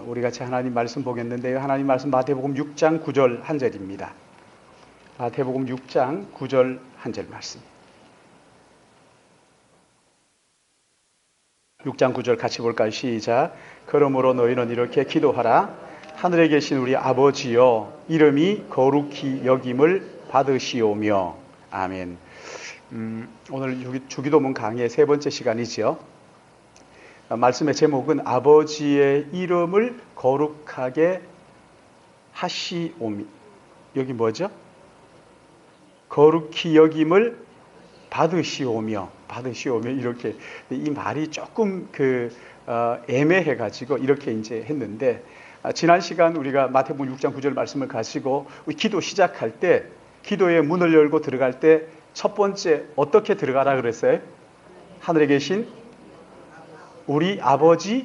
우리 같이 하나님 말씀 보겠는데요. 하나님 말씀 마태복음 6장 9절 한 절입니다. 마태복음 6장 9절 한 절 말씀. 6장 9절 같이 볼까요? 시작. 그러므로 너희는 이렇게 기도하라. 하늘에 계신 우리 아버지여, 이름이 거룩히 여김을 받으시오며. 아멘. 오늘 주기도문 강의의 세 번째 시간이죠. 말씀의 제목은 아버지의 이름을 거룩하게 하시오미. 여기 뭐죠? 거룩히 여김을 받으시오며 이렇게 이 말이 조금 애매해가지고 이렇게 이제 했는데, 지난 시간 우리가 마태복음 6장 9절 말씀을 가지고 기도 시작할 때, 기도의 문을 열고 들어갈 때 첫 번째 어떻게 들어가라 그랬어요? 하늘에 계신 우리 아버지여,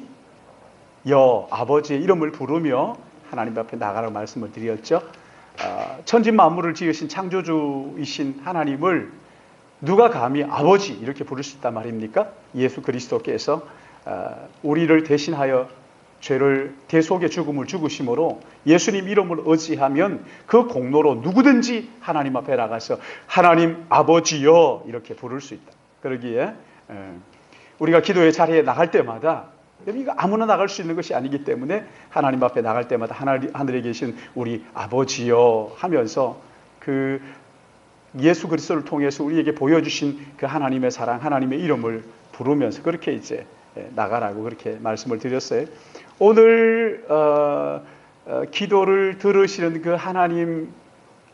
아버지의 이름을 부르며 하나님 앞에 나가라고 말씀을 드렸죠. 천지 만물을 지으신 창조주이신 하나님을 누가 감히 아버지 이렇게 부를 수 있단 말입니까? 예수 그리스도께서 우리를 대신하여 죄를 대속의 죽음을 죽으심으로 예수님 이름을 의지하면 그 공로로 누구든지 하나님 앞에 나가서 하나님 아버지여 이렇게 부를 수 있다. 그러기에 우리가 기도의 자리에 나갈 때마다, 이거 아무나 나갈 수 있는 것이 아니기 때문에 하나님 앞에 나갈 때마다 하늘에 계신 우리 아버지여 하면서 그 예수 그리스도를 통해서 우리에게 보여주신 그 하나님의 사랑, 하나님의 이름을 부르면서 그렇게 이제 나가라고 그렇게 말씀을 드렸어요. 오늘 기도를 들으시는 그 하나님,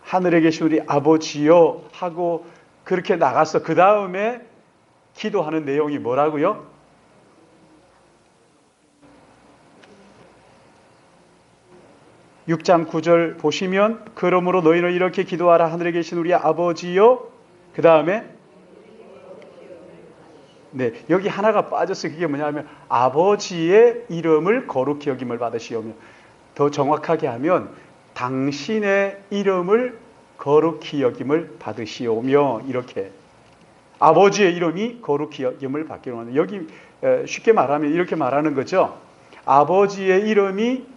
하늘에 계신 우리 아버지여 하고 그렇게 나가서 그 다음에 기도하는 내용이 뭐라고요? (6장 9절) 보시면 그러므로 너희는 이렇게 기도하라. 하늘에 계신 우리 아버지여, 그 다음에 여기 하나가 빠져서 그게 뭐냐면 아버지의 이름을 거룩히 여김을 받으시오며, 더 정확하게 하면 당신의 이름을 거룩히 여김을 받으시오며, 이렇게 아버지의 이름이 거룩히 여김을 받기로 하는, 여기 쉽게 말하면 이렇게 말하는 거죠. 아버지의 이름이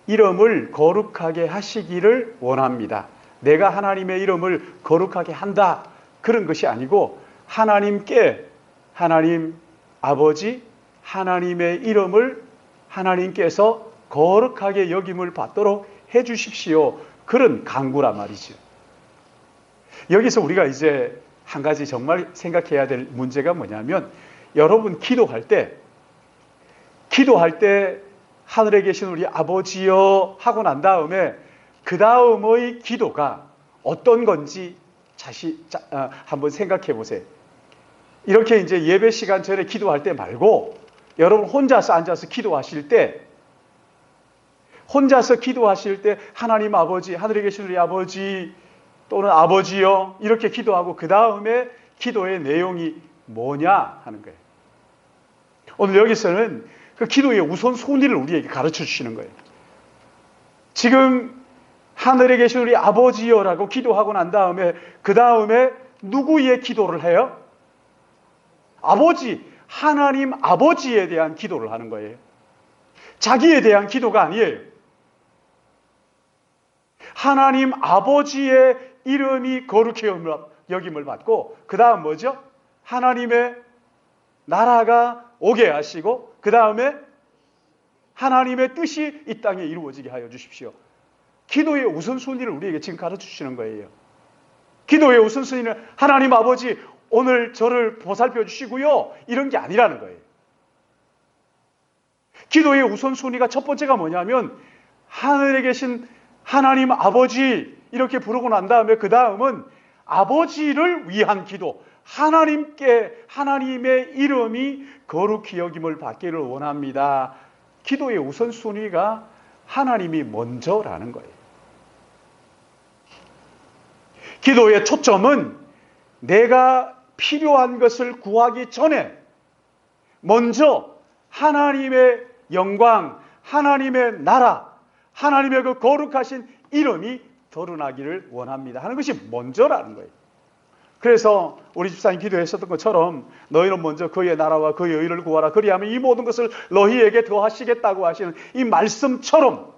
이름을 거룩하게 하시기를 원합니다. 내가 하나님의 이름을 거룩하게 한다, 그런 것이 아니고 하나님께, 하나님 아버지, 하나님의 이름을 하나님께서 거룩하게 여김을 받도록 해 주십시오, 그런 간구란 말이죠. 여기서 우리가 이제 한 가지 정말 생각해야 될 문제가 뭐냐면, 여러분 기도할 때 하늘에 계신 우리 아버지여 하고 난 다음에 그 다음의 기도가 어떤 건지 한번 생각해 보세요. 이렇게 이제 예배 시간 전에 기도할 때 말고, 여러분 혼자서 앉아서 기도하실 때, 하나님 아버지, 하늘에 계신 우리 아버지 또는 아버지여 이렇게 기도하고 그 다음에 기도의 내용이 뭐냐 하는 거예요. 오늘 여기서는 그 기도의 우선순위를 우리에게 가르쳐 주시는 거예요. 지금 하늘에 계신 우리 아버지여라고 기도하고 난 다음에 그 다음에 누구의 기도를 해요? 아버지, 하나님 아버지에 대한 기도를 하는 거예요. 자기에 대한 기도가 아니에요. 하나님 아버지의 이름이 거룩히 여김을 받고 그 다음 뭐죠? 하나님의 나라가 오게 하시고 그 다음에 하나님의 뜻이 이 땅에 이루어지게 하여 주십시오. 기도의 우선순위를 우리에게 지금 가르쳐 주시는 거예요. 기도의 우선순위는 하나님 아버지 오늘 저를 보살펴 주시고요, 이런 게 아니라는 거예요. 기도의 우선순위가 첫 번째가 뭐냐면 하늘에 계신 하나님 아버지 이렇게 부르고 난 다음에 그 다음은 아버지를 위한 기도, 하나님의 이름이 거룩히 여김을 받기를 원합니다. 기도의 우선순위가 하나님이 먼저라는 거예요. 기도의 초점은 내가 필요한 것을 구하기 전에 먼저 하나님의 영광, 하나님의 나라, 하나님의 그 거룩하신 이름이 드러나기를 원합니다 하는 것이 먼저라는 거예요. 그래서 우리 집사님 기도하셨던 것처럼 너희는 먼저 그의 나라와 그의 의를 구하라. 그리하면 이 모든 것을 너희에게 더하시겠다고 하시는 이 말씀처럼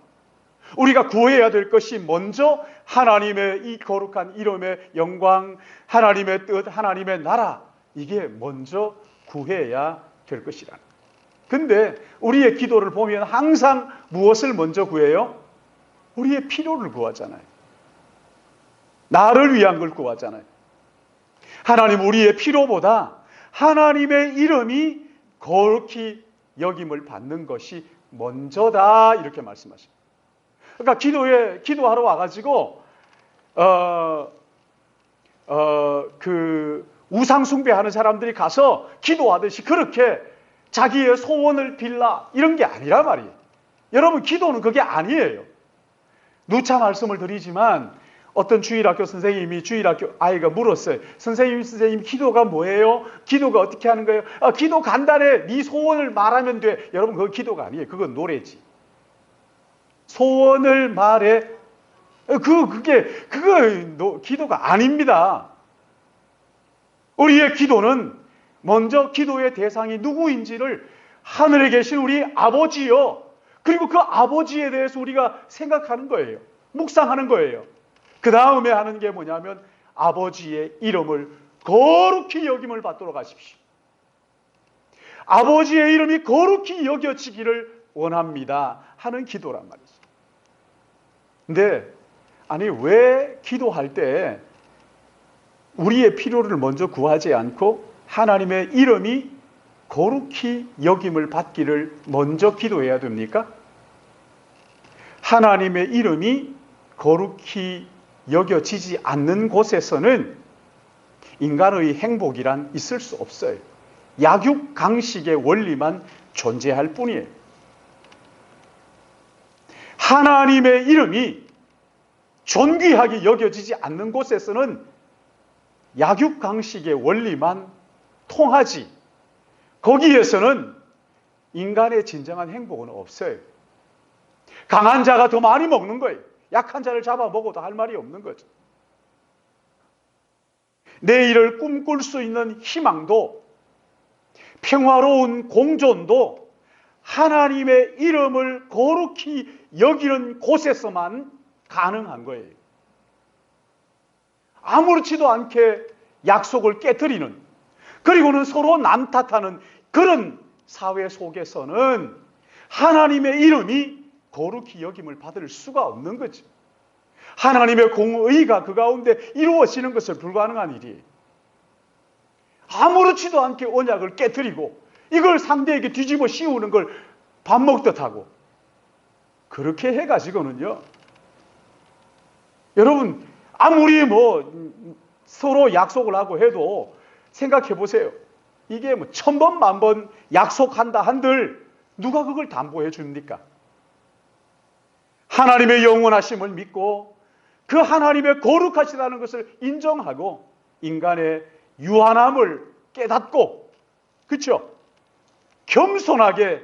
우리가 구해야 될 것이 먼저 하나님의 이 거룩한 이름의 영광, 하나님의 뜻, 하나님의 나라, 이게 먼저 구해야 될 것이라. 근데 우리의 기도를 보면 항상 무엇을 먼저 구해요? 우리의 필요를 구하잖아요. 나를 위한 걸 구하잖아요. 하나님, 우리의 필요보다 하나님의 이름이 거룩히 여김을 받는 것이 먼저다, 이렇게 말씀하십니다. 그러니까 기도하러 와가지고 그 우상 숭배하는 사람들이 가서 기도하듯이 그렇게 자기의 소원을 빌라 이런 게 아니란 말이에요. 여러분, 기도는 그게 아니에요. 누차 말씀을 드리지만 어떤 주일학교 선생님이 주일학교 아이가 물었어요. 선생님 기도가 뭐예요? 기도가 어떻게 하는 거예요? 기도 간단해. 네 소원을 말하면 돼. 여러분, 그거 기도가 아니에요. 그건 노래지. 소원을 말해. 그거 기도가 아닙니다. 우리의 기도는 먼저 기도의 대상이 누구인지를 하늘에 계신 우리 아버지요. 그리고 그 아버지에 대해서 우리가 생각하는 거예요. 묵상하는 거예요. 그 다음에 하는 게 뭐냐면 아버지의 이름을 거룩히 여김을 받도록 하십시오. 아버지의 이름이 거룩히 여겨지기를 원합니다 하는 기도란 말이죠. 근데 아니, 왜 기도할 때 우리의 필요를 먼저 구하지 않고 하나님의 이름이 거룩히 여김을 받기를 먼저 기도해야 됩니까? 하나님의 이름이 거룩히 여겨지지 않는 곳에서는 인간의 행복이란 있을 수 없어요. 약육강식의 원리만 존재할 뿐이에요. 하나님의 이름이 존귀하게 여겨지지 않는 곳에서는 약육강식의 원리만 통하지, 거기에서는 인간의 진정한 행복은 없어요. 강한 자가 더 많이 먹는 거예요. 약한 자를 잡아먹어도 할 말이 없는 거죠. 내일을 꿈꿀 수 있는 희망도, 평화로운 공존도 하나님의 이름을 거룩히 여기는 곳에서만 가능한 거예요. 아무렇지도 않게 약속을 깨트리는, 그리고는 서로 남 탓하는 그런 사회 속에서는 하나님의 이름이 거룩히 여김을 받을 수가 없는 거죠. 하나님의 공의가 그 가운데 이루어지는 것은 불가능한 일이에요. 아무렇지도 않게 언약을 깨트리고 이걸 상대에게 뒤집어 씌우는 걸 밥 먹듯 하고, 그렇게 해가지고는요, 여러분, 아무리 서로 약속을 하고 해도 생각해 보세요. 이게 1000번, 10,000번 약속한다 한들 누가 그걸 담보해 줍니까? 하나님의 영원하심을 믿고 그 하나님의 거룩하시다는 것을 인정하고 인간의 유한함을 깨닫고, 그렇죠? 겸손하게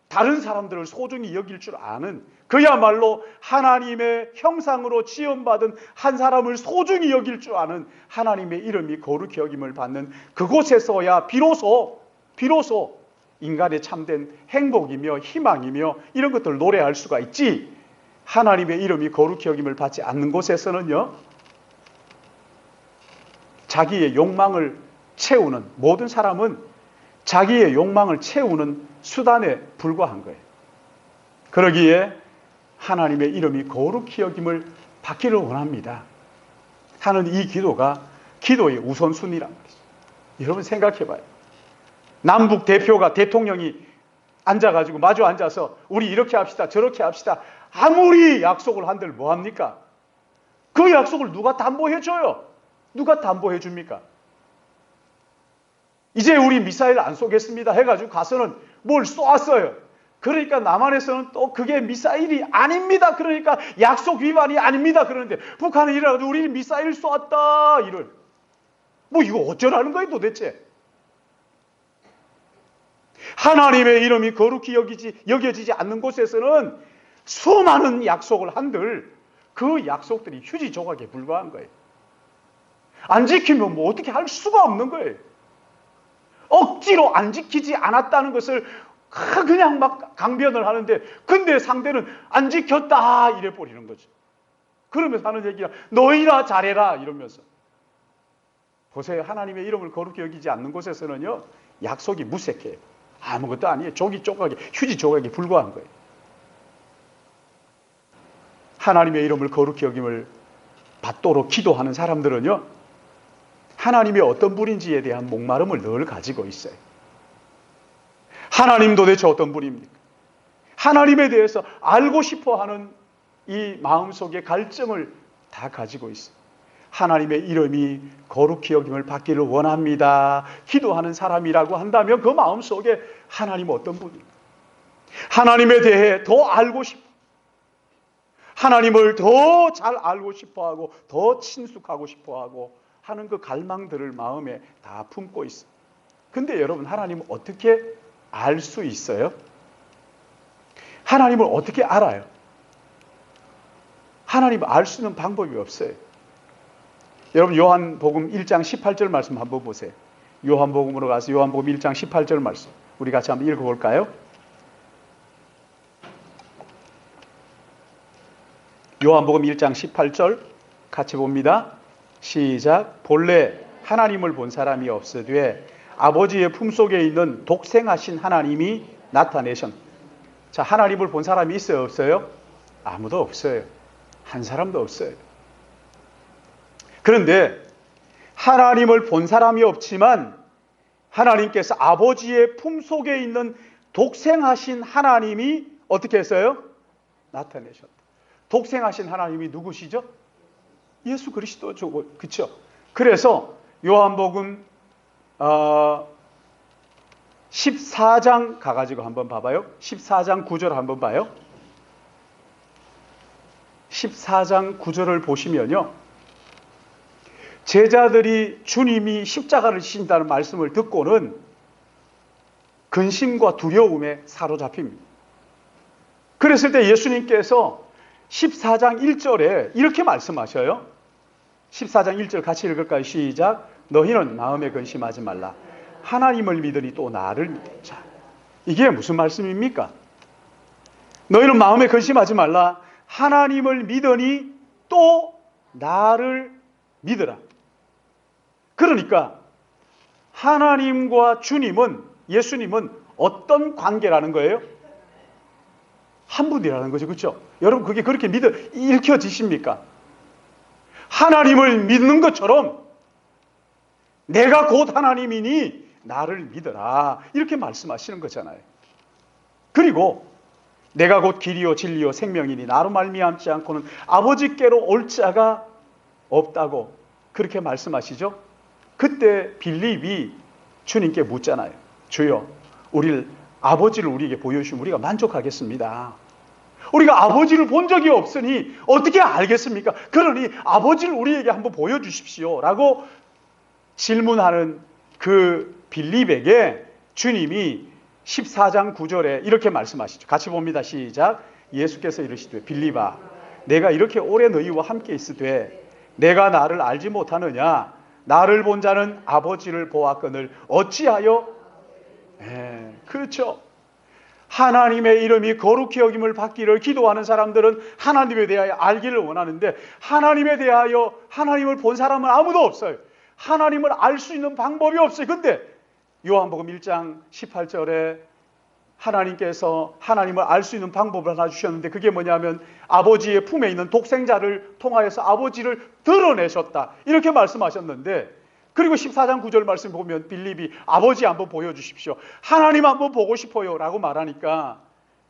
다른 사람들을 소중히 여길 줄 아는, 그야말로 하나님의 형상으로 지음받은 한 사람을 소중히 여길 줄 아는 하나님의 이름이 거룩히 여김을 받는 그곳에서야 비로소 인간의 참된 행복이며 희망이며 이런 것들을 노래할 수가 있지, 하나님의 이름이 거룩히 여김을 받지 않는 곳에서는요, 자기의 욕망을 채우는, 모든 사람은 자기의 욕망을 채우는 수단에 불과한 거예요. 그러기에 하나님의 이름이 거룩히 여김을 받기를 원합니다 하는 이 기도가 기도의 우선순위란 말이죠. 여러분 생각해 봐요. 남북 대표가, 대통령이 앉아가지고 마주 앉아서 우리 이렇게 합시다 저렇게 합시다 아무리 약속을 한들 뭐합니까? 그 약속을 누가 담보해 줘요? 누가 담보해 줍니까? 이제 우리 미사일 안 쏘겠습니다 해가지고 가서는 뭘 쏘았어요. 그러니까 남한에서는 또 그게 미사일이 아닙니다. 그러니까 약속 위반이 아닙니다. 그러는데 북한은 이래가지고 우리 미사일 쏘았다 이걸. 이거 어쩌라는 거예요 도대체? 하나님의 이름이 거룩히 여겨지지 않는 곳에서는 수많은 약속을 한들 그 약속들이 휴지 조각에 불과한 거예요. 안 지키면 뭐 어떻게 할 수가 없는 거예요. 억지로 안 지키지 않았다는 것을 그냥 막 강변을 하는데, 근데 상대는 안 지켰다 이래 버리는 거죠. 그러면서 하는 얘기가 너희나 잘해라 이러면서. 보세요. 하나님의 이름을 거룩히 여기지 않는 곳에서는요, 약속이 무색해요. 아무것도 아니에요. 조기 조각에, 휴지 조각에 불과한 거예요. 하나님의 이름을 거룩히 여김을 받도록 기도하는 사람들은요, 하나님이 어떤 분인지에 대한 목마름을 늘 가지고 있어요. 하나님 도대체 어떤 분입니까? 하나님에 대해서 알고 싶어하는 이 마음속의 갈증을 다 가지고 있어요. 하나님의 이름이 거룩히 여김을 받기를 원합니다. 기도하는 사람이라고 한다면 그 마음속에 하나님은 어떤 분입니까? 하나님에 대해 더 알고 싶어, 하나님을 더 잘 알고 싶어하고 더 친숙하고 싶어하고 하는 그 갈망들을 마음에 다 품고 있어요. 근데 여러분, 하나님을 어떻게 알 수 있어요? 하나님을 어떻게 알아요? 하나님을 알 수 있는 방법이 없어요. 여러분, 요한복음 1장 18절 말씀 한번 보세요. 요한복음으로 가서 요한복음 1장 18절 말씀 우리 같이 한번 읽어볼까요? 요한복음 1장 18절 같이 봅니다. 시작. 본래 하나님을 본 사람이 없으되 아버지의 품속에 있는 독생하신 하나님이 나타내셨. 자, 하나님을 본 사람이 있어요, 없어요? 아무도 없어요. 한 사람도 없어요. 그런데 하나님을 본 사람이 없지만 하나님께서 아버지의 품속에 있는 독생하신 하나님이 어떻게 했어요? 나타내셨다. 독생하신 하나님이 누구시죠? 예수 그리스도죠. 그렇죠? 그래서 요한복음 14장 가가지고 한번 봐봐요. 14장 9절 한번 봐요. 14장 9절을 보시면요, 제자들이 주님이 십자가를 지신다는 말씀을 듣고는 근심과 두려움에 사로잡힙니다. 그랬을 때 예수님께서 14장 1절에 이렇게 말씀하셔요. 14장 1절 같이 읽을까요? 시작. 너희는 마음에 근심하지 말라. 하나님을 믿으니 또 나를 믿자. 이게 무슨 말씀입니까? 너희는 마음에 근심하지 말라. 하나님을 믿으니 또 나를 믿으라. 그러니까 하나님과 주님은, 예수님은 어떤 관계라는 거예요? 한 분이라는 거죠. 그렇죠? 여러분, 그게 그렇게 읽혀지십니까? 하나님을 믿는 것처럼 내가 곧 하나님이니 나를 믿어라, 이렇게 말씀하시는 거잖아요. 그리고 내가 곧 길이요 진리요 생명이니 나로 말미암지 않고는 아버지께로 올 자가 없다고 그렇게 말씀하시죠. 그때 빌립이 주님께 묻잖아요. 주여, 아버지를 우리에게 보여주시면 우리가 만족하겠습니다. 우리가 아버지를 본 적이 없으니 어떻게 알겠습니까? 그러니 아버지를 우리에게 한번 보여주십시오 라고 질문하는 그 빌립에게 주님이 14장 9절에 이렇게 말씀하시죠. 같이 봅니다. 시작. 예수께서 이르시되 빌립아, 내가 이렇게 오래 너희와 함께 있으되 내가 나를 알지 못하느냐? 나를 본 자는 아버지를 보았거늘 어찌하여? 그렇죠. 하나님의 이름이 거룩히 여김을 받기를 기도하는 사람들은 하나님에 대하여 알기를 원하는데, 하나님에 대하여 하나님을 본 사람은 아무도 없어요. 하나님을 알 수 있는 방법이 없어요. 근데 요한복음 1장 18절에 하나님께서 하나님을 알 수 있는 방법을 하나 주셨는데, 그게 뭐냐면 아버지의 품에 있는 독생자를 통하여서 아버지를 드러내셨다, 이렇게 말씀하셨는데, 그리고 14장 9절 말씀 보면 빌립이 아버지 한번 보여주십시오, 하나님 한번 보고 싶어요 라고 말하니까,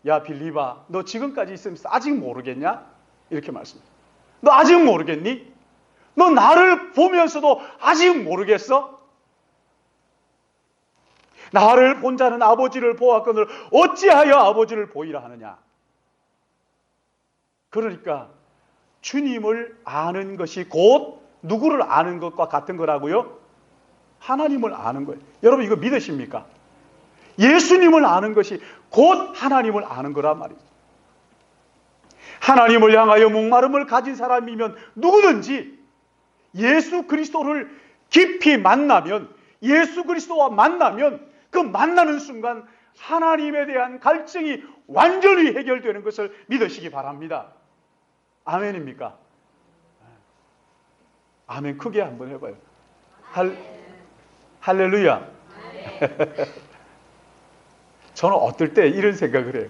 야 빌립아, 너 지금까지 있으면서 아직 모르겠냐? 이렇게 말씀해요. 너 아직 모르겠니? 너 나를 보면서도 아직 모르겠어? 나를 본 자는 아버지를 보았거늘 어찌하여 아버지를 보이라 하느냐? 그러니까 주님을 아는 것이 곧 누구를 아는 것과 같은 거라고요? 하나님을 아는 거예요. 여러분, 이거 믿으십니까? 예수님을 아는 것이 곧 하나님을 아는 거란 말이죠. 하나님을 향하여 목마름을 가진 사람이면 누구든지 예수 그리스도를 깊이 만나면, 예수 그리스도와 만나면 그 만나는 순간 하나님에 대한 갈증이 완전히 해결되는 것을 믿으시기 바랍니다. 아멘입니까? 아멘 크게 한번 해봐요. 할렐루야. 저는 어떨 때 이런 생각을 해요.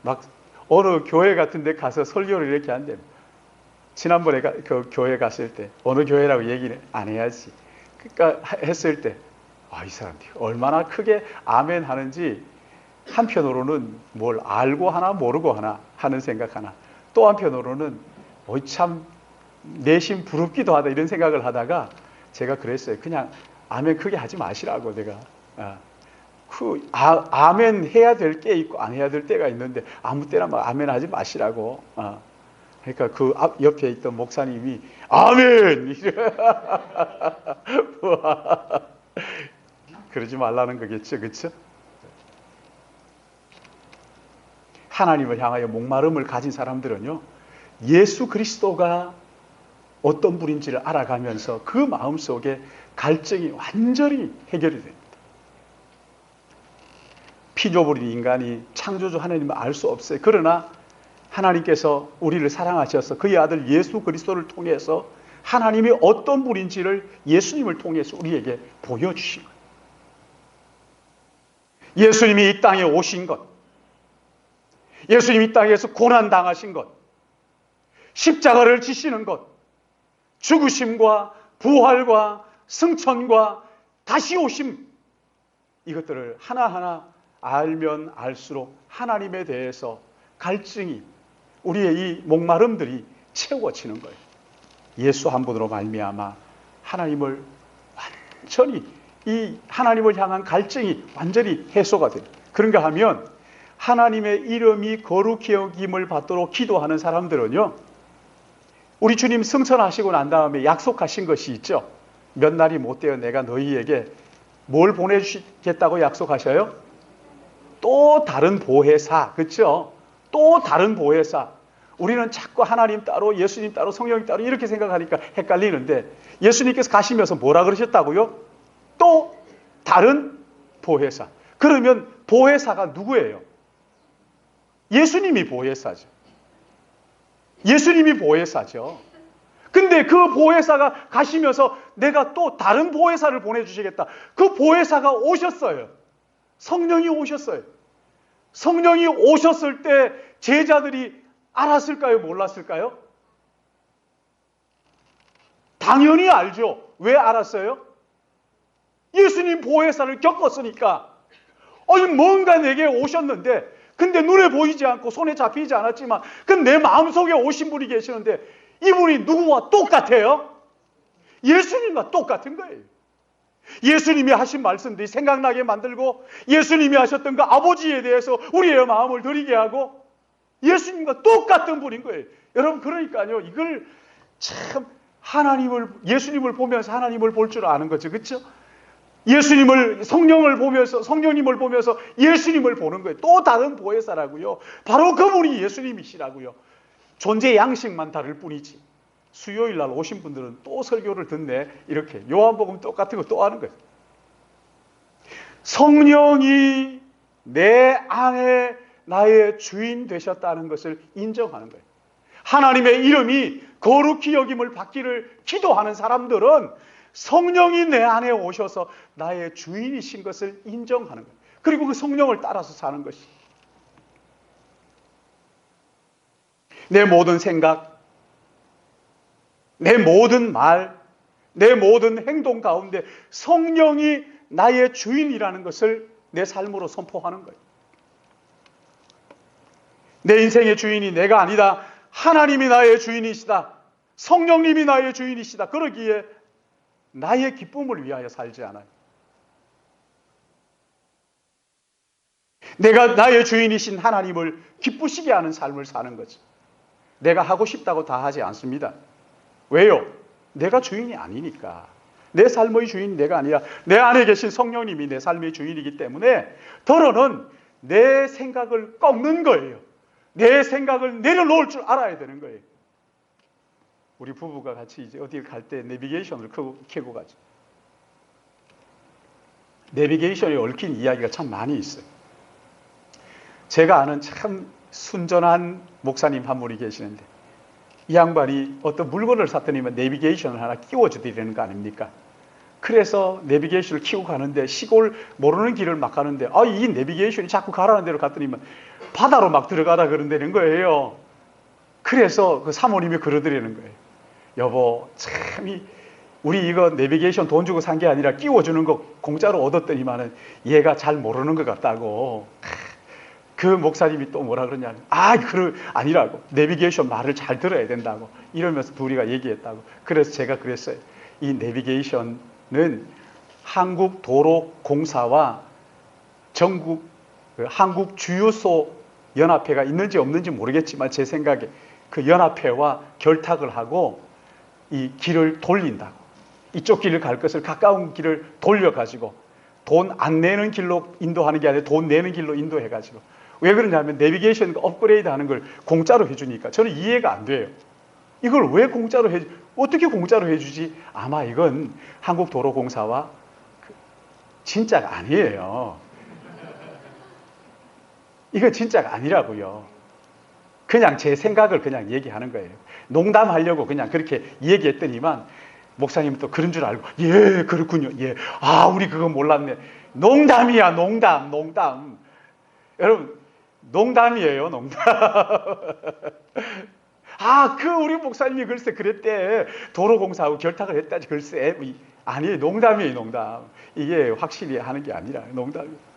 막 어느 교회 같은 데 가서 설교를 이렇게 한대요. 지난번에 그 교회 갔을 때 어느 교회라고 얘기를 안 해야지. 그러니까 했을 때 이 사람들이 얼마나 크게 아멘 하는지 한편으로는 뭘 알고 하나 모르고 하나 하는 생각 하나, 또 한편으로는 참 내심 부럽기도 하다 이런 생각을 하다가 제가 그랬어요. 그냥 아멘 크게 하지 마시라고 내가. 아멘 해야 될 게 있고 안 해야 될 때가 있는데 아무 때나 막 아멘 하지 마시라고. 그러니까 그 옆에 있던 목사님이 아멘! 그러지 말라는 거겠죠. 그렇죠? 하나님을 향하여 목마름을 가진 사람들은요, 예수 그리스도가 어떤 분인지를 알아가면서 그 마음속에 갈증이 완전히 해결이 됩니다. 피조물인 인간이 창조주 하나님을 알 수 없어요. 그러나 하나님께서 우리를 사랑하셔서 그의 아들 예수 그리스도를 통해서 하나님이 어떤 분인지를 예수님을 통해서 우리에게 보여주신 거예요. 예수님이 이 땅에 오신 것, 예수님이 이 땅에서 고난당하신 것, 십자가를 지시는 것, 죽으심과 부활과 승천과 다시 오심, 이것들을 하나하나 알면 알수록 하나님에 대해서 갈증이, 우리의 이 목마름들이 채워지는 거예요. 예수 한 분으로 말미암아 하나님을 완전히, 이 하나님을 향한 갈증이 완전히 해소가 돼요. 그런가 하면 하나님의 이름이 거룩히 여김을 받도록 기도하는 사람들은요, 우리 주님 승천하시고 난 다음에 약속하신 것이 있죠. 몇 날이 못 되어 내가 너희에게 뭘 보내주시겠다고 약속하셔요? 또 다른 보혜사, 그렇죠? 또 다른 보혜사. 우리는 자꾸 하나님 따로 예수님 따로 성령님 따로 이렇게 생각하니까 헷갈리는데, 예수님께서 가시면서 뭐라 그러셨다고요? 또 다른 보혜사. 그러면 보혜사가 누구예요? 예수님이 보혜사죠. 예수님이 보혜사죠. 근데 그 보혜사가 가시면서 내가 또 다른 보혜사를 보내주시겠다. 그 보혜사가 오셨어요. 성령이 오셨어요. 성령이 오셨을 때 제자들이 알았을까요? 몰랐을까요? 당연히 알죠. 왜 알았어요? 예수님 보혜사를 겪었으니까. 뭔가 내게 오셨는데, 근데 눈에 보이지 않고 손에 잡히지 않았지만 근데 내 마음속에 오신 분이 계시는데, 이분이 누구와 똑같아요? 예수님과 똑같은 거예요. 예수님이 하신 말씀들이 생각나게 만들고, 예수님이 하셨던 그 아버지에 대해서 우리의 마음을 드리게 하고, 예수님과 똑같은 분인 거예요. 여러분, 그러니까요, 이걸 참 예수님을 보면서 하나님을 볼 줄 아는 거죠. 그렇죠? 성령님을 보면서 예수님을 보는 거예요. 또 다른 보혜사라고요. 바로 그분이 예수님이시라고요. 존재 양식만 다를 뿐이지. 수요일 날 오신 분들은 또 설교를 듣네. 이렇게 요한복음 똑같은 거 또 하는 거예요. 성령이 내 안에 나의 주인 되셨다는 것을 인정하는 거예요. 하나님의 이름이 거룩히 여김을 받기를 기도하는 사람들은 성령이 내 안에 오셔서 나의 주인이신 것을 인정하는 거예요. 그리고 그 성령을 따라서 사는 것이, 내 모든 생각, 내 모든 말, 내 모든 행동 가운데 성령이 나의 주인이라는 것을 내 삶으로 선포하는 거예요. 내 인생의 주인이 내가 아니다. 하나님이 나의 주인이시다. 성령님이 나의 주인이시다. 그러기에 나의 기쁨을 위하여 살지 않아요. 내가 나의 주인이신 하나님을 기쁘시게 하는 삶을 사는 거죠. 내가 하고 싶다고 다 하지 않습니다. 왜요? 내가 주인이 아니니까. 내 삶의 주인이 내가 아니라 내 안에 계신 성령님이 내 삶의 주인이기 때문에 더러는 내 생각을 꺾는 거예요. 내 생각을 내려놓을 줄 알아야 되는 거예요. 우리 부부가 같이 이제 어딜 갈 때 내비게이션을 켜고 가죠. 내비게이션에 얽힌 이야기가 참 많이 있어요. 제가 아는 참 순전한 목사님 한 분이 계시는데 이 양반이 어떤 물건을 샀더니만 내비게이션을 하나 끼워주드리는 거 아닙니까? 그래서 내비게이션을 키고 가는데 시골 모르는 길을 막 가는데 이 내비게이션이 자꾸 가라는 대로 갔더니만 바다로 막 들어가라 그런다는 거예요. 그래서 그 사모님이 그러더라는 거예요. 여보, 참 우리 이거 내비게이션 돈 주고 산 게 아니라 끼워주는 거 공짜로 얻었더니만은 얘가 잘 모르는 것 같다고. 그 목사님이 또 뭐라 그러냐면 아니라고. 내비게이션 말을 잘 들어야 된다고. 이러면서 둘이가 얘기했다고. 그래서 제가 그랬어요. 이 내비게이션은 한국도로공사와 전국 한국주유소 연합회가 있는지 없는지 모르겠지만 제 생각에 그 연합회와 결탁을 하고 이 길을 돌린다고. 이쪽 길을 갈 것을 가까운 길을 돌려가지고 돈 안 내는 길로 인도하는 게 아니라 돈 내는 길로 인도해가지고. 왜 그러냐면 내비게이션 업그레이드 하는 걸 공짜로 해주니까 저는 이해가 안 돼요. 이걸 왜 공짜로 어떻게 공짜로 해주지? 아마 이건 한국도로공사와 진짜가 아니에요. 이거 진짜가 아니라고요. 그냥 제 생각을 그냥 얘기하는 거예요. 농담하려고 그냥 그렇게 얘기했더니만 목사님은 또 그런 줄 알고 예 그렇군요. 예, 우리 그거 몰랐네. 농담이야 농담. 여러분 농담이에요 농담. 우리 목사님이 글쎄 그랬대. 도로공사하고 결탁을 했다지 글쎄. 아니 농담이에요 농담. 이게 확실히 하는 게 아니라 농담이에요.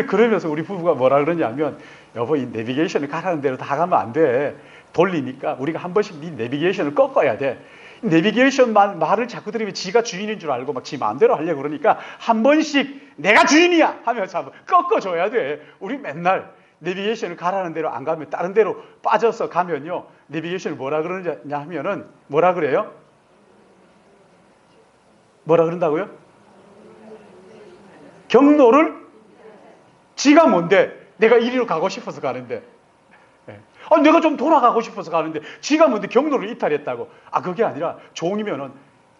그러면서 우리 부부가 뭐라 그러냐면 여보 이 내비게이션을 가라는 대로 다 가면 안 돼. 돌리니까 우리가 한 번씩 네 내비게이션을 꺾어야 돼. 내비게이션 말을 자꾸 들으면 지가 주인인 줄 알고 막 지 마음대로 하려고 그러니까 한 번씩 내가 주인이야 하면서 한번 꺾어줘야 돼. 우리 맨날 내비게이션을 가라는 대로 안 가면 다른 데로 빠져서 가면요. 내비게이션을 뭐라 그러냐 하면은 뭐라 그래요? 뭐라 그런다고요? 경로를 지가 뭔데? 내가 이리로 가고 싶어서 가는데. 내가 좀 돌아가고 싶어서 가는데 지가 뭔데 경로를 이탈했다고. 그게 아니라 종이면은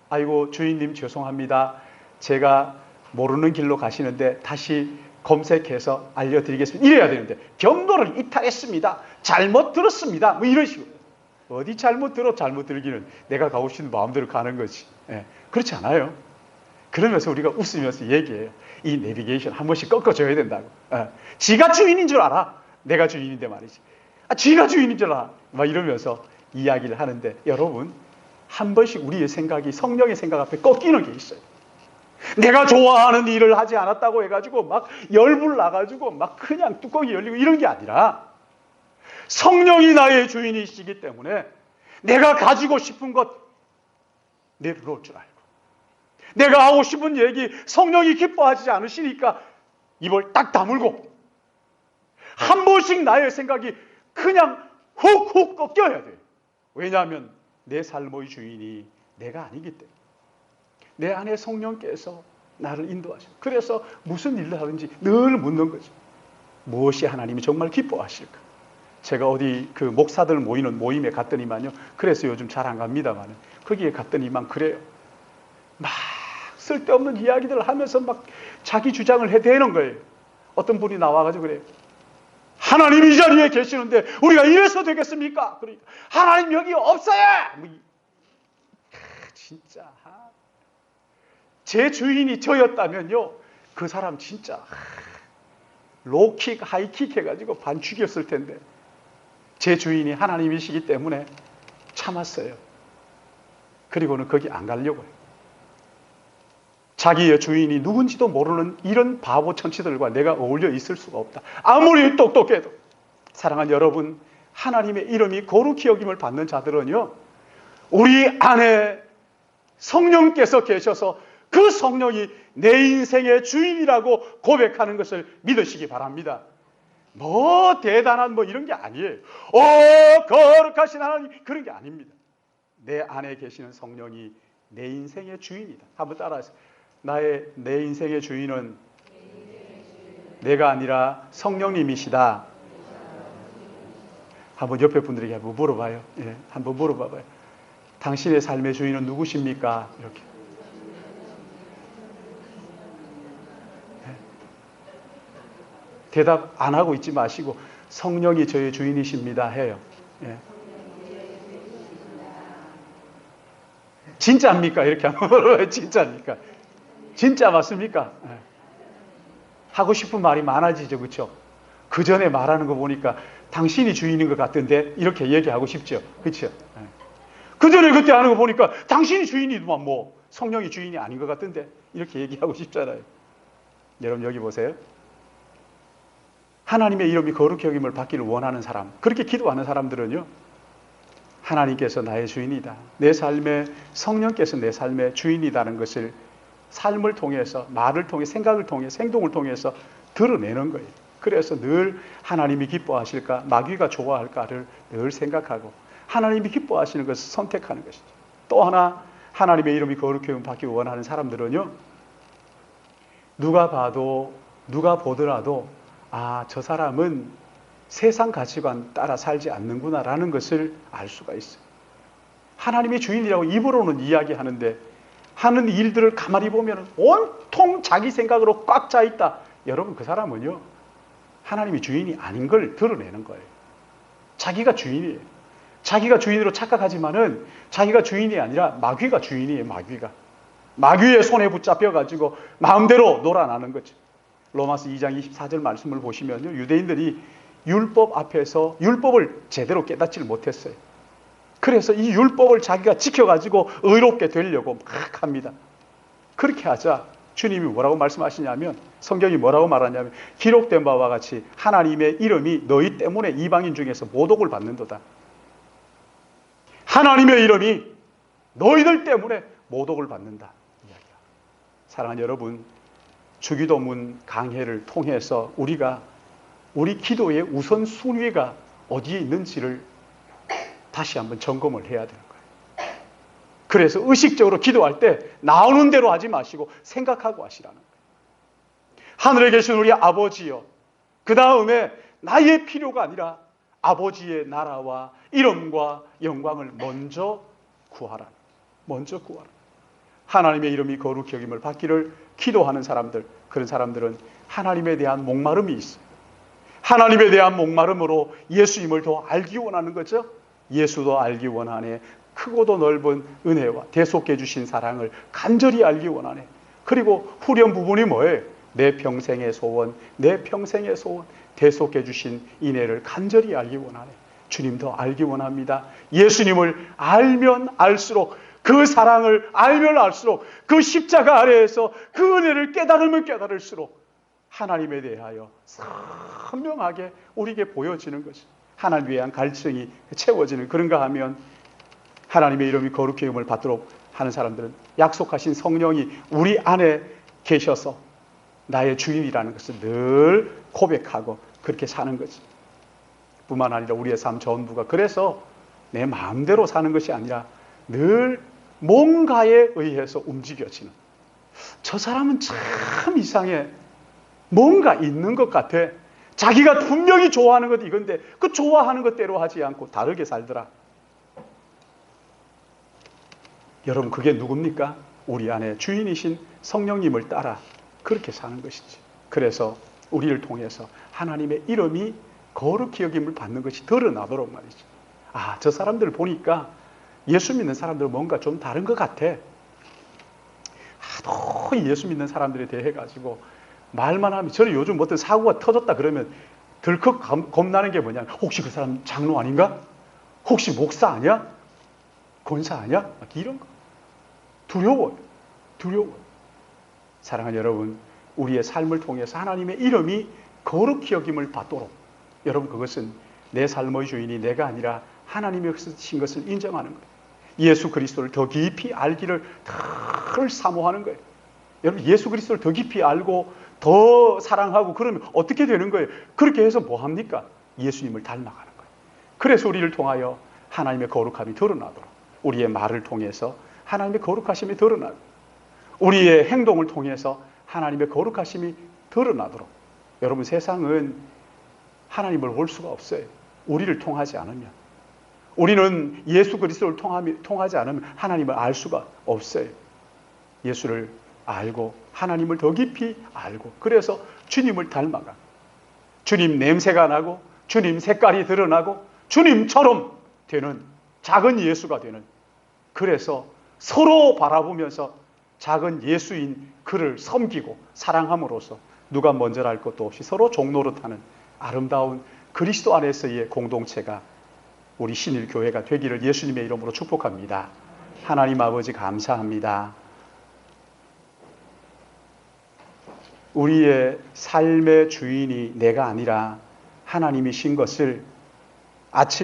아이고 주인님 죄송합니다. 제가 모르는 길로 가시는데 다시 검색해서 알려드리겠습니다. 이래야 되는데 경로를 이탈했습니다. 잘못 들었습니다. 뭐 이런 식으로. 어디 잘못 들기는 내가 가고 싶은 마음대로 가는 거지. 그렇지 않아요. 그러면서 우리가 웃으면서 얘기해요. 이 내비게이션 한 번씩 꺾어줘야 된다고. 지가 주인인 줄 알아. 내가 주인인데 말이지. 지가 주인인 줄 알아. 막 이러면서 이야기를 하는데 여러분 한 번씩 우리의 생각이 성령의 생각 앞에 꺾이는 게 있어요. 내가 좋아하는 일을 하지 않았다고 해가지고 막 열불 나가지고 막 그냥 뚜껑이 열리고 이런 게 아니라 성령이 나의 주인이시기 때문에 내가 가지고 싶은 것 내려놓을 줄 알고 내가 하고 싶은 얘기 성령이 기뻐하지 않으시니까 입을 딱 다물고 한 번씩 나의 생각이 그냥 훅훅 꺾여야 돼요. 왜냐하면 내 삶의 주인이 내가 아니기 때문에 내 안에 성령께서 나를 인도하셔. 그래서 무슨 일을 하든지 늘 묻는 거죠. 무엇이 하나님이 정말 기뻐하실까? 제가 어디 그 목사들 모이는 모임에 갔더니만요. 그래서 요즘 잘 안 갑니다만 거기에 갔더니만 그래요. 막 쓸데없는 이야기들을 하면서 막 자기 주장을 해대는 거예요. 어떤 분이 나와가지고 그래요. 하나님 이 자리에 계시는데 우리가 이래서 되겠습니까? 그러니까 하나님 여기 없어요. 진짜 제 주인이 저였다면요. 그 사람 진짜 로킥 하이킥 해가지고 반 죽였을 텐데 제 주인이 하나님이시기 때문에 참았어요. 그리고는 거기 안 가려고 해요. 자기의 주인이 누군지도 모르는 이런 바보 천치들과 내가 어울려 있을 수가 없다. 아무리 똑똑해도. 사랑하는 여러분, 하나님의 이름이 거룩히 여김을 받는 자들은요, 우리 안에 성령께서 계셔서 그 성령이 내 인생의 주인이라고 고백하는 것을 믿으시기 바랍니다. 뭐 대단한 뭐 이런 게 아니에요. 거룩하신 하나님, 그런 게 아닙니다. 내 안에 계시는 성령이 내 인생의 주인이다. 한번 따라하세요. 내 인생의 주인은 내가 아니라 성령님이시다. 한번 옆에 분들에게 한번 물어봐요. 한번 물어봐봐요. 당신의 삶의 주인은 누구십니까? 이렇게. 대답 안 하고 있지 마시고 성령이 저의 주인이십니다 해요. 예. 진짜입니까? 이렇게 하면 진짜입니까? 진짜 맞습니까? 예. 하고 싶은 말이 많아지죠. 그렇죠? 그 전에 말하는 거 보니까 당신이 주인인 것 같은데 이렇게 얘기하고 싶죠. 그렇죠? 예. 그 전에 그때 하는 거 보니까 당신이 주인이더만 뭐 성령이 주인이 아닌 것 같은데 이렇게 얘기하고 싶잖아요. 여러분 여기 보세요. 하나님의 이름이 거룩히 여김을 받기를 원하는 사람, 그렇게 기도하는 사람들은요, 하나님께서 나의 주인이다. 내 삶의 성령께서 내 삶의 주인이라는 것을 삶을 통해서, 말을 통해, 생각을 통해, 행동을 통해서 드러내는 거예요. 그래서 늘 하나님이 기뻐하실까, 마귀가 좋아할까를 늘 생각하고 하나님이 기뻐하시는 것을 선택하는 것이죠. 또 하나 하나님의 이름이 거룩히 여김을 받기를 원하는 사람들은요, 누가 봐도 누가 보더라도 아, 저 사람은 세상 가치관 따라 살지 않는구나라는 것을 알 수가 있어요. 하나님의 주인이라고 입으로는 이야기하는데 하는 일들을 가만히 보면 온통 자기 생각으로 꽉 차 있다. 여러분 그 사람은요, 하나님이 주인이 아닌 걸 드러내는 거예요. 자기가 주인이에요. 자기가 주인으로 착각하지만은 자기가 주인이 아니라 마귀가 주인이에요. 마귀의 손에 붙잡혀가지고 마음대로 놀아나는 거죠. 로마서 2장 24절 말씀을 보시면요, 유대인들이 율법 앞에서 율법을 제대로 깨닫지를 못했어요. 그래서 이 율법을 자기가 지켜가지고 의롭게 되려고 막 합니다. 그렇게 하자 주님이 뭐라고 말씀하시냐면, 성경이 뭐라고 말하냐면, 기록된 바와 같이 하나님의 이름이 너희 때문에 이방인 중에서 모독을 받는도다. 하나님의 이름이 너희들 때문에 모독을 받는다. 이야기야. 사랑하는 여러분, 주기도문 강해를 통해서 우리가 우리 기도의 우선순위가 어디에 있는지를 다시 한번 점검을 해야 되는 거예요. 그래서 의식적으로 기도할 때 나오는 대로 하지 마시고 생각하고 하시라는 거예요. 하늘에 계신 우리 아버지여, 그 다음에 나의 필요가 아니라 아버지의 나라와 이름과 영광을 먼저 구하라. 먼저 구하라. 하나님의 이름이 거룩히 여김을 받기를 기도하는 사람들, 그런 사람들은 하나님에 대한 목마름이 있어요. 하나님에 대한 목마름으로 예수님을 더 알기 원하는 거죠. 예수도 알기 원하네. 크고도 넓은 은혜와 대속해 주신 사랑을 간절히 알기 원하네. 그리고 후렴 부분이 뭐예요? 내 평생의 소원, 내 평생의 소원, 대속해 주신 인애를 간절히 알기 원하네. 주님도 알기 원합니다. 예수님을 알면 알수록, 그 사랑을 알면 알수록, 그 십자가 아래에서 그 은혜를 깨달으면 깨달을수록 하나님에 대하여 선명하게 우리에게 보여지는 것이, 하나님에 대한 갈증이 채워지는, 그런가 하면 하나님의 이름이 거룩히 여김을 받도록 하는 사람들은 약속하신 성령이 우리 안에 계셔서 나의 주인이라는 것을 늘 고백하고 그렇게 사는 거지. 뿐만 아니라 우리의 삶 전부가 그래서 내 마음대로 사는 것이 아니라 늘 뭔가에 의해서 움직여지는, 저 사람은 참 이상해, 뭔가 있는 것 같아, 자기가 분명히 좋아하는 것 이건데 그 좋아하는 것대로 하지 않고 다르게 살더라. 여러분 그게 누굽니까? 우리 안에 주인이신 성령님을 따라 그렇게 사는 것이지. 그래서 우리를 통해서 하나님의 이름이 거룩히 여김을 받는 것이 드러나도록 말이지. 아, 저 사람들을 보니까 예수 믿는 사람들은 뭔가 좀 다른 것 같아. 하도 예수 믿는 사람들에 대해 가지고 말만 하면, 저는 요즘 어떤 사고가 터졌다 그러면 덜컥 겁나는 게 뭐냐, 혹시 그 사람 장로 아닌가? 혹시 목사 아니야? 권사 아니야? 막 이런 거. 두려워요. 사랑하는 여러분, 우리의 삶을 통해서 하나님의 이름이 거룩히 여김을 받도록, 여러분 그것은 내 삶의 주인이 내가 아니라 하나님이 하신 것을 인정하는 거예요. 예수 그리스도를 더 깊이 알기를 더 사모하는 거예요. 여러분 예수 그리스도를 더 깊이 알고 더 사랑하고 그러면 어떻게 되는 거예요? 그렇게 해서 뭐 합니까? 예수님을 닮아가는 거예요. 그래서 우리를 통하여 하나님의 거룩함이 드러나도록, 우리의 말을 통해서 하나님의 거룩하심이 드러나도록, 우리의 행동을 통해서 하나님의 거룩하심이 드러나도록. 여러분 세상은 하나님을 볼 수가 없어요. 우리를 통하지 않으면. 우리는 예수 그리스도를 통하지 않으면 하나님을 알 수가 없어요. 예수를 알고 하나님을 더 깊이 알고 그래서 주님을 닮아가. 주님 냄새가 나고 주님 색깔이 드러나고 주님처럼 되는 작은 예수가 되는, 그래서 서로 바라보면서 작은 예수인 그를 섬기고 사랑함으로써 누가 먼저라 할 것도 없이 서로 종노릇하는 아름다운 그리스도 안에서의 공동체가 우리 신일교회가 되기를 예수님의 이름으로 축복합니다. 하나님 아버지 감사합니다. 우리의 삶의 주인이 내가 아니라 하나님이신 것을 아침